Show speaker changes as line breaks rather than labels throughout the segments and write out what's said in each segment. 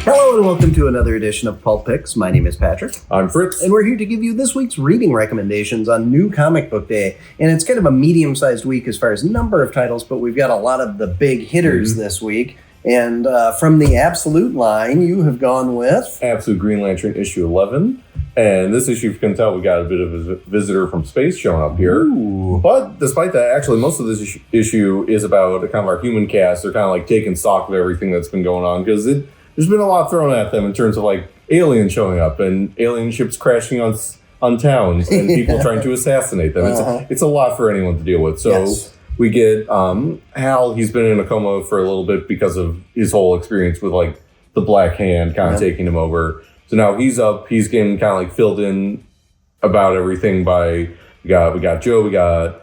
Hello and welcome to another edition of Pulp Picks. My name is Patrick.
I'm Fritz.
And we're here to give you this week's reading recommendations on New Comic Book Day. And it's kind of a medium-sized week as far as number of titles, but we've got a lot of the big hitters this week. And from the Absolute line, you have gone with...
Absolute Green Lantern issue 11. And this issue, if you can tell, we got a bit of a visitor from space showing up here.
Ooh.
But despite that, actually, most of this issue is about kind of our human cast. They're kind of like taking stock of everything that's been going on because there's been a lot thrown at them in terms of like aliens showing up and alien ships crashing on towns and people trying to assassinate them. It's a lot for anyone to deal with. So we get Hal. He's been in a coma for a little bit because of his whole experience with like the Black Hand kind of taking him over. So now he's up. He's getting kind of like filled in about everything by we got Joe, we got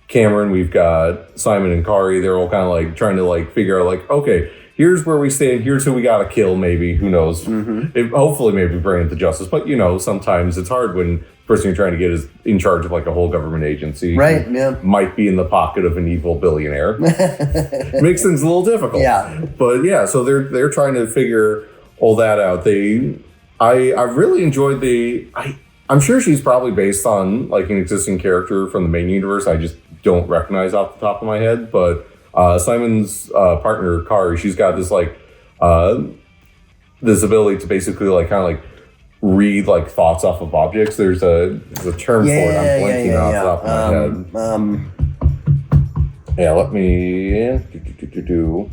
Cameron, we've got Simon and Kari. They're all kind of like trying to like figure out like, okay, here's where we stand. Here's who we got to kill. Maybe, who knows? Hopefully, maybe bring it to justice. But you know, sometimes it's hard when the person you're trying to get is in charge of like a whole government agency.
Right. Yeah.
Might be in the pocket of an evil billionaire. Makes things a little difficult.
Yeah.
But yeah, so they're trying to figure all that out. I really enjoyed I'm sure she's probably based on like an existing character from the main universe. I just don't recognize off the top of my head. But Simon's partner, Kari, she's got this like this ability to basically like kind of like read like thoughts off of objects. There's a term for it. I'm blanking off the top of my head. Let me do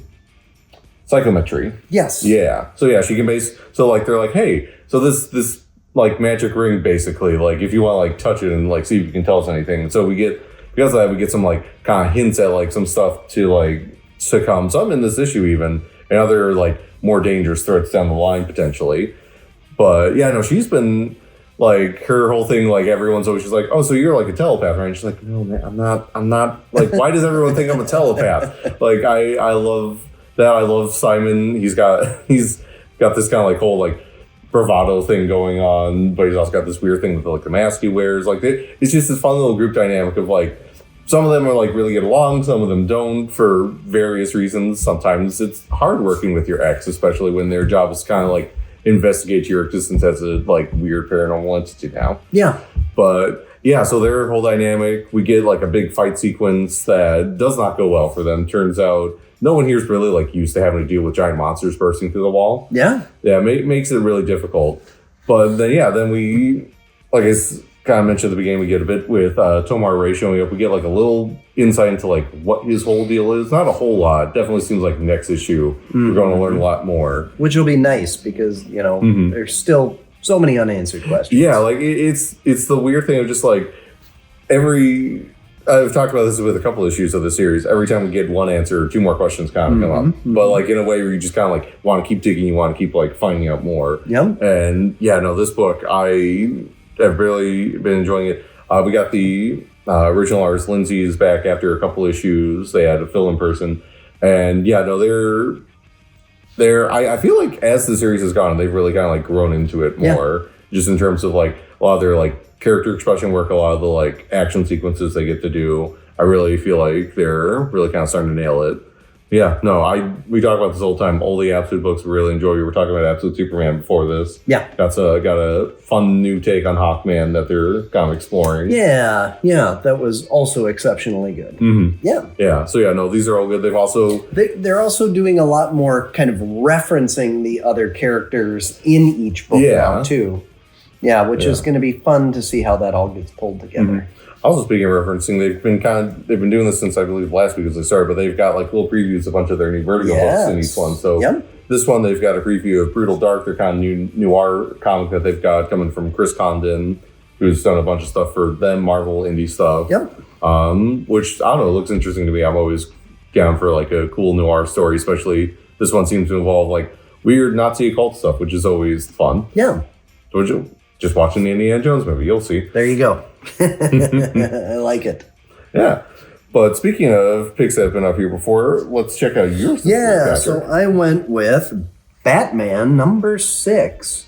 psychometry.
Yes.
Yeah. So yeah, she can so like they're like, hey, so this like magic ring basically, like if you want to like touch it and like see if you can tell us anything. And so because of that, we get some like kind of hints at like some stuff to like succumb. Some in this issue even, and other like more dangerous threats down the line potentially. But yeah, no, she's been like her whole thing. Like everyone's always just like, oh, so you're like a telepath, right? And she's like, no, man, I'm not. Like, why does everyone think I'm a telepath? Like I love that. I love Simon. He's got this kind of like whole like bravado thing going on, but he's also got this weird thing with like the mask he wears. Like it's just this fun little group dynamic of like some of them are like really get along, some of them don't for various reasons. Sometimes it's hard working with your ex, especially when their job is kind of like investigate your existence as a like weird paranormal entity now.
Yeah.
But yeah, so their whole dynamic, we get like a big fight sequence that does not go well for them. Turns out no one here is really like used to having to deal with giant monsters bursting through the wall. Yeah. Yeah, makes it really difficult. But then we, like I kind of mentioned at the beginning, we get a bit with Tomar Ray showing up. We get like a little insight into like what his whole deal is. Not a whole lot. Definitely seems like next issue we're going to learn a lot more.
Which will be nice because, you know, there's still so many unanswered questions.
Yeah, like it's the weird thing of just like I've talked about this with a couple issues of the series. Every time we get one answer, two more questions kind of come up. But like in a way where you just kind of like want to keep digging, you want to keep like finding out more. Yep. And yeah, no, this book, I have really been enjoying it. We got the original artist, Lindsay, is back after a couple issues. They had a fill-in person. And yeah, no, I feel like as the series has gone, they've really kind of like grown into it more. Just in terms of like a lot of their like character expression work, a lot of the like action sequences they get to do. I really feel like they're really kind of starting to nail it. Yeah, no, we talk about this all the time. All the Absolute books we really enjoy. We were talking about Absolute Superman before this. Yeah. Got a fun new take on Hawkman that they're kind of exploring.
Yeah, that was also exceptionally good.
Yeah. So yeah, no, these are all good.
They're also doing a lot more kind of referencing the other characters in each book now too. Yeah, which is going to be fun to see how that all gets pulled together.
Also, speaking of referencing, they've been doing this since I believe last week as they started, but they've got like little previews of a bunch of their new Vertigo books in each one. So this one, they've got a preview of Brutal Dark, their kind of new noir comic that they've got coming from Chris Condon, who's done a bunch of stuff for them, Marvel indie stuff. Which, I don't know, looks interesting to me. I'm always down for like a cool noir story, especially this one seems to involve like weird Nazi occult stuff, which is always fun. Yeah. So just watching the Indiana Jones movie, you'll see.
There you go. I like it.
Yeah. But speaking of picks that have been up here before, let's check out yours.
Yeah, so I went with Batman #6.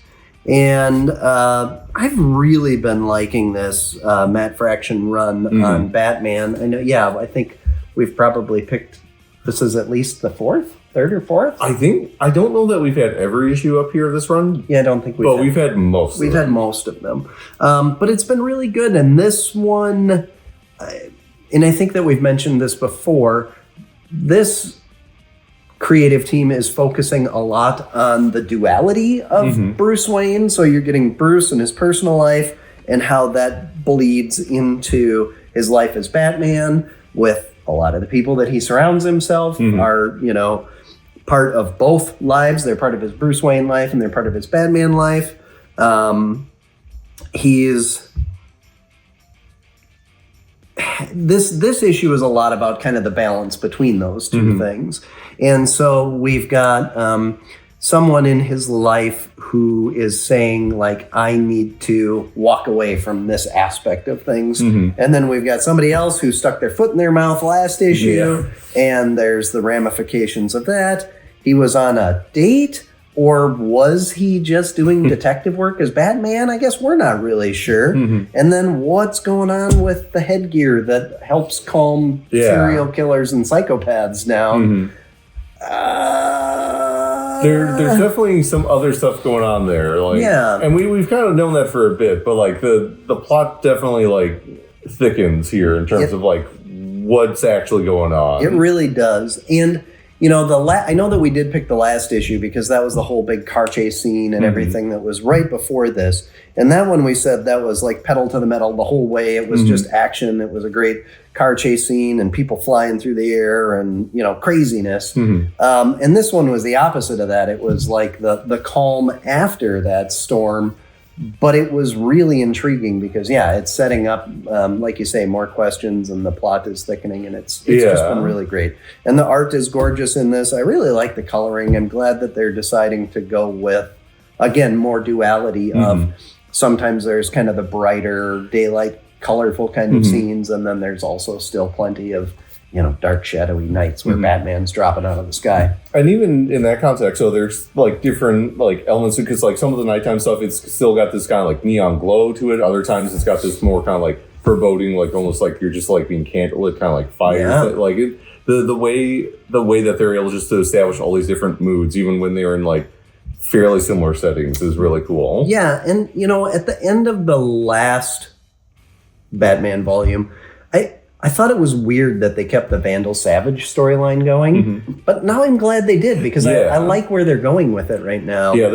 And I've really been liking this Matt Fraction run on Batman. I know, I think we've probably picked This is at least the third or fourth.
I don't know that we've had every issue up here this run.
Yeah, I don't think
we've had most.
We've had most of them, but it's been really good. And this one, and I think that we've mentioned this before. This creative team is focusing a lot on the duality of Bruce Wayne. So you're getting Bruce and his personal life and how that bleeds into his life as Batman, with a lot of the people that he surrounds himself are, part of both lives. They're part of his Bruce Wayne life and they're part of his Batman life. This issue is a lot about kind of the balance between those two things. And so we've got someone in his life who is saying, like, I need to walk away from this aspect of things. And then we've got somebody else who stuck their foot in their mouth last issue, and there's the ramifications of that. He was on a date, or was he just doing detective work as Batman? I guess we're not really sure. And then what's going on with the headgear that helps calm serial killers and psychopaths down?
There's definitely some other stuff going on there, and we've kind of known that for a bit, but like the plot definitely like thickens here in terms of like what's actually going on.
It really does. And I know that we did pick the last issue because that was the whole big car chase scene and everything that was right before this. And that one we said that was like pedal to the metal the whole way. It was just action. It was a great car chase scene and people flying through the air and, craziness. And this one was the opposite of that. It was like the calm after that storm. But it was really intriguing because, it's setting up, like you say, more questions, and the plot is thickening, and it's just been really great. And the art is gorgeous in this. I really like the coloring. I'm glad that they're deciding to go with, again, more duality of sometimes there's kind of the brighter, daylight, colorful kind of scenes, and then there's also still plenty of dark, shadowy nights where Batman's dropping out of the sky.
And even in that context, so there's like different like elements, because like some of the nighttime stuff, it's still got this kind of like neon glow to it. Other times it's got this more kind of like foreboding, like almost like you're just like being candlelit, kind of like fire. Like the way that they're able just to establish all these different moods, even when they're in like fairly similar settings, is really cool.
Yeah, and at the end of the last Batman volume, I thought it was weird that they kept the Vandal Savage storyline going, but now I'm glad they did, because I like where they're going with it right now.
Yeah,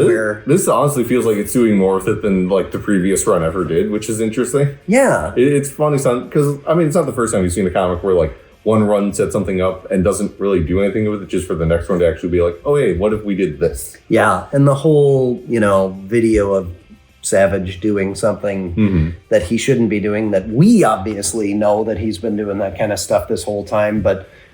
this honestly feels like it's doing more with it than like the previous run ever did, which is interesting.
Yeah.
It's funny, because I mean, it's not the first time you've seen a comic where like one run set something up and doesn't really do anything with it, just for the next one to actually be like, oh, hey, what if we did this?
Yeah, and the whole, video of Savage doing something that he shouldn't be doing, that we obviously know that he's been doing that kind of stuff this whole time,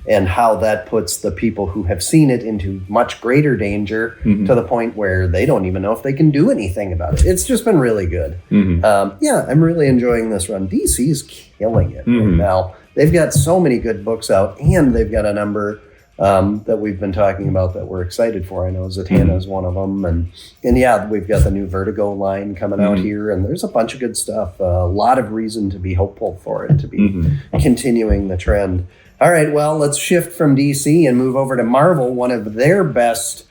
and how that puts the people who have seen it into much greater danger to the point where they don't even know if they can do anything about it. It's just been really good. I'm really enjoying this run. DC's killing it right now. They've got so many good books out, and they've got a number that we've been talking about that we're excited for. I know Zatanna is one of them, and we've got the new Vertigo line coming out here, and there's a bunch of good stuff. A lot of reason to be hopeful for it to be continuing the trend. All right, well, let's shift from DC and move over to Marvel. One of their best,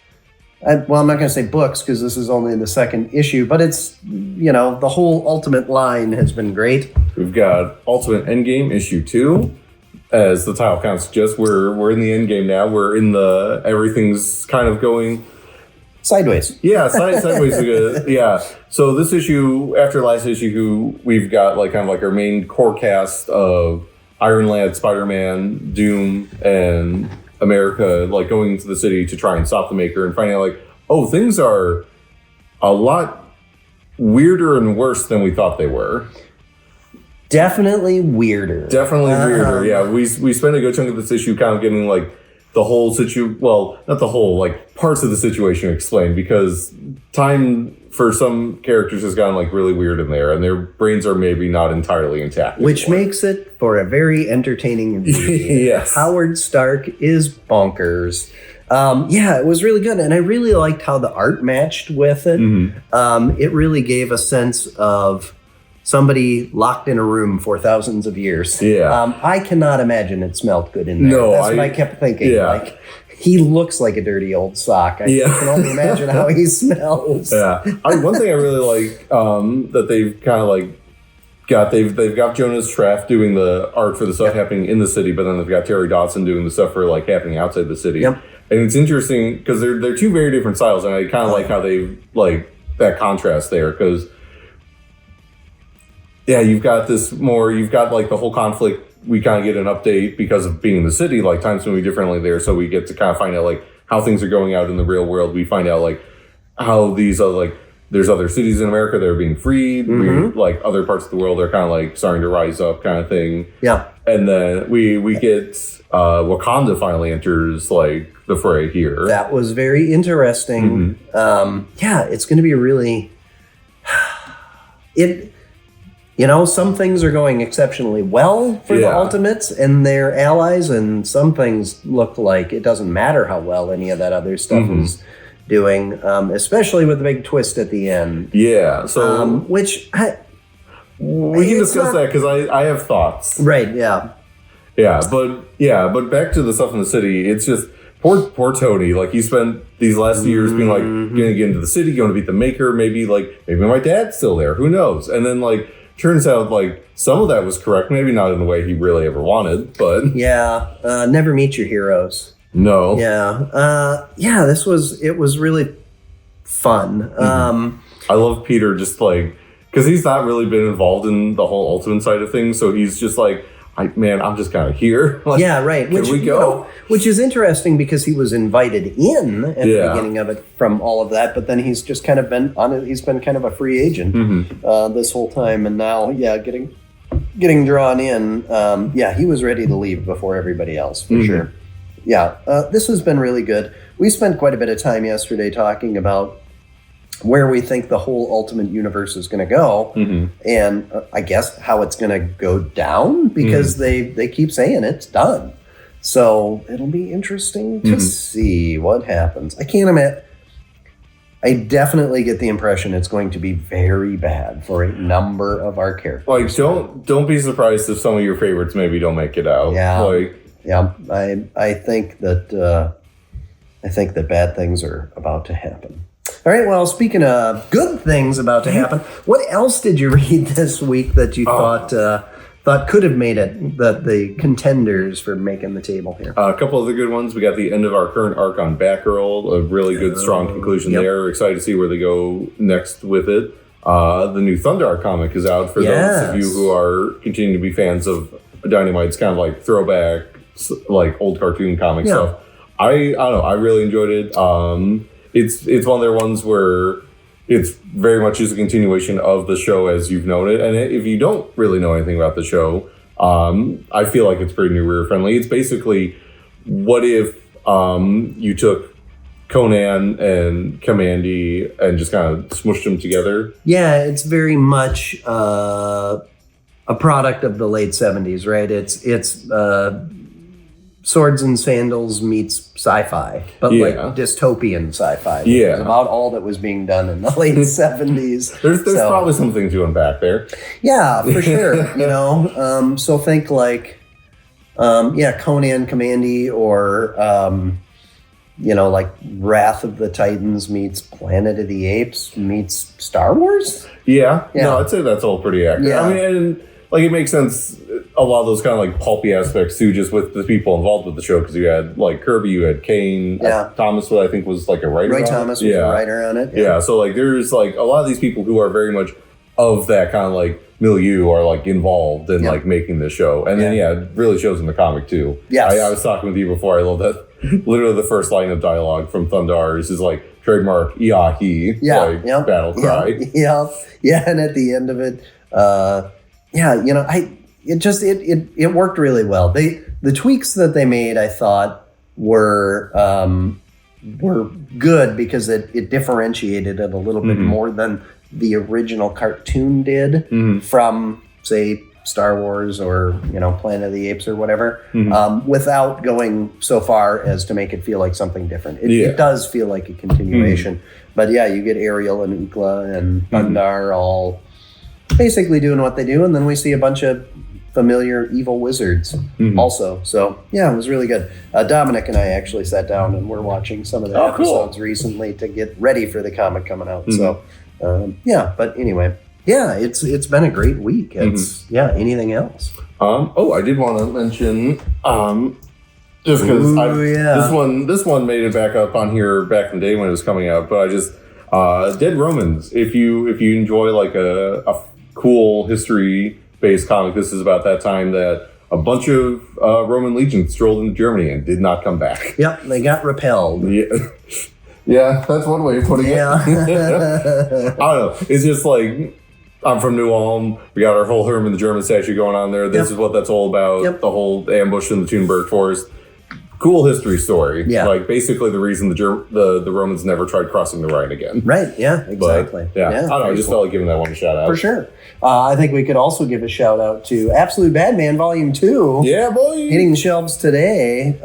I'm not going to say books because this is only the second issue, but it's, the whole Ultimate line has been great.
We've got Ultimate Endgame issue 2. As the title kind of suggests, we're in the end game now. We're in everything's kind of going
sideways.
Yeah, sideways. Yeah. So this issue, after last issue, we've got like kind of like our main core cast of Iron Lad, Spider-Man, Doom, and America, like going into the city to try and stop the Maker, and finding out like, oh, things are a lot weirder and worse than we thought they were.
Definitely weirder.
Yeah. We spent a good chunk of this issue kind of getting like the whole not the whole, like parts of the situation explained, because time for some characters has gone like really weird in there, and their brains are maybe not entirely intact
Which makes it for a very entertaining read.
Yes.
Howard Stark is bonkers. It was really good, and I really liked how the art matched with it. It really gave a sense of somebody locked in a room for thousands of years.
Yeah.
I cannot imagine it smelled good in there.
No,
That's what I kept thinking.
Yeah.
Like, he looks like a dirty old sock. I can only imagine how he smells.
Yeah. One thing I really like that they've kind of like they've got Jonas Traff doing the art for the stuff happening in the city, but then they've got Terry Dodson doing the stuff for like happening outside the city.
Yep.
And it's interesting because they're two very different styles, and I kind of like how they like that contrast there because you've got like the whole conflict. We kind of get an update because of being in the city, like time's moving differently there, so we get to kind of find out like how things are going out in the real world. We find out like how these are like there's other cities in America that are being freed. Like other parts of the world are kind of like starting to rise up, kind of thing.
Yeah.
And then we get Wakanda finally enters like the fray here.
That was very interesting. It's going to be really some things are going exceptionally well for the Ultimates and their allies, and some things look like it doesn't matter how well any of that other stuff is doing, especially with the big twist at the end. Yeah, so
we can discuss that because I have thoughts.
Right, yeah.
But back to the stuff in the city, it's just poor Tony. Like he spent these last years being like gonna get into the city, going to beat the Maker, maybe my dad's still there, who knows? And then like turns out like some of that was correct, maybe not in the way he really ever wanted, but
never meet your heroes.
No.
It was really fun.
I love Peter just like because he's not really been involved in the whole Ultimate side of things, so he's just like, I'm just kind of here. Like,
right.
Can we go?
Which is interesting because he was invited in at the beginning of it from all of that, but then he's just kind of been on it. He's been kind of a free agent this whole time, and now, getting drawn in. He was ready to leave before everybody else for sure. This has been really good. We spent quite a bit of time yesterday talking about where we think the whole Ultimate Universe is going to go, and I guess how it's going to go down, because they keep saying it's done. So it'll be interesting to see what happens. I can't imagine. I definitely get the impression it's going to be very bad for a number of our characters.
Like, don't be surprised if some of your favorites maybe don't make it out.
I think that bad things are about to happen. All right, well, speaking of good things about to happen, what else did you read this week that you thought could have made it the contenders for making the table here?
A couple of the good ones. We got the end of our current arc on Batgirl, a really good, strong conclusion there. Excited to see where they go next with it. The new Thundar comic is out for those of you who are continuing to be fans of Dynamite's kind of like throwback, like old cartoon comic stuff. I don't know. I really enjoyed it. It's one of their ones where it's very much just a continuation of the show as you've known it. And if you don't really know anything about the show, I feel like it's pretty new reader friendly. It's basically, what if you took Conan and Commandy and just kind of smushed them together?
Yeah, it's very much a product of the late 70s, right? It's Swords and Sandals meets sci-fi, but like dystopian sci-fi. It's about all that was being done in the late 70s.
There's probably something to unpack there.
Yeah, for sure. So think like, Conan, Commandy, or like Wrath of the Titans meets Planet of the Apes meets Star Wars.
Yeah. No, I'd say that's all pretty accurate.
Yeah.
I mean, like, it makes sense, a lot of those kind of like pulpy aspects too, just with the people involved with the show, because you had like Kirby, you had Kane, Thomas, what I think was like a writer.
Roy Thomas was a writer on it.
Yeah, so like there's like a lot of these people who are very much of that kind of like milieu are like involved in like making this show, and then it really shows in the comic too.
Yes.
I was talking with you before. I love that. Literally, the first line of dialogue from Thundar is like trademark "Iahi," battle cry.
And at the end of it. It worked really well. The tweaks that they made, I thought, were good because it differentiated it a little bit more than the original cartoon did from, say, Star Wars or Planet of the Apes or whatever, without going so far as to make it feel like something different. It does feel like a continuation, but you get Ariel and Ukla and Thundar all basically doing what they do, and then we see a bunch of familiar evil wizards also. So yeah, it was really good. Dominic and I actually sat down and we're watching some of the episodes recently to get ready for the comic coming out. So yeah, but anyway, yeah, it's been a great week. It's anything else?
I did want to mention just because this one made it back up on here back in the day when it was coming out, but I just Dead Romans. If you enjoy like a cool history based comic, this is about that time that a bunch of Roman legions strolled into Germany and did not come back.
Yep, they got repelled.
Yeah, that's one way of putting it. I don't know. It's just like, I'm from New Ulm. We got our whole Herman the German statue going on there. This is what that's all about. The whole ambush in the Thunberg Forest. Cool history story. Yeah. Like basically the reason the Romans never tried crossing the Rhine again.
Right. Yeah. Exactly.
But, I don't know. I just felt like giving that one a shout out.
For sure. I think we could also give a shout out to Absolute Badman Volume 2.
Yeah, boy.
Hitting the shelves today.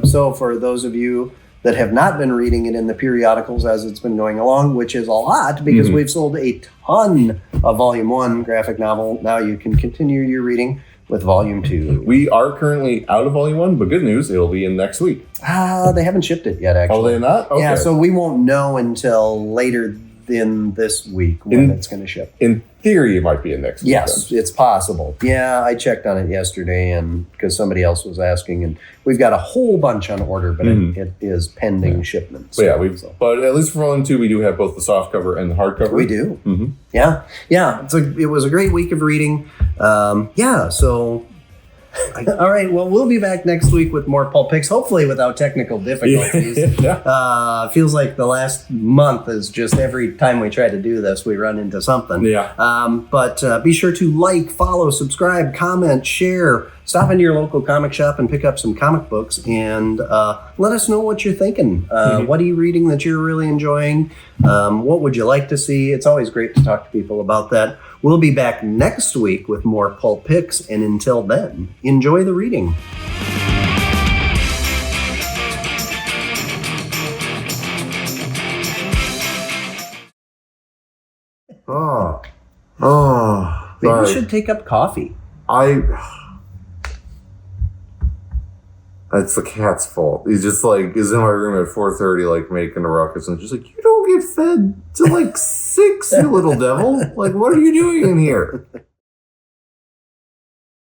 So for those of you that have not been reading it in the periodicals as it's been going along, which is a lot because we've sold a ton of Volume 1 graphic novel. Now you can continue your reading with Volume 2.
We are currently out of Volume 1, but good news, it'll be in next week.
They haven't shipped it yet, actually.
Oh, they're not? Okay.
Yeah, so we won't know until later in this week when it's going to ship.
In theory, it might be in next week.
Yes, it's possible. Yeah, I checked on it yesterday and because somebody else was asking, and we've got a whole bunch on order, but it is pending shipment.
So, but at least for Volume 2, we do have both the softcover and the hardcover.
We do. Yeah. It was a great week of reading. So... all right, well, we'll be back next week with more Pulp Picks, hopefully without technical difficulties. Feels like the last month is just every time we try to do this, we run into something. But be sure to like, follow, subscribe, comment, share. Stop into your local comic shop and pick up some comic books and let us know what you're thinking. What are you reading that you're really enjoying? What would you like to see? It's always great to talk to people about that. We'll be back next week with more Pulp Picks, and until then, enjoy the reading. Maybe we should take up coffee.
It's the cat's fault. He's just like, is in my room at 4:30, like making a ruckus, and just like, you don't get fed till like 6, you little devil. Like, what are you doing in here?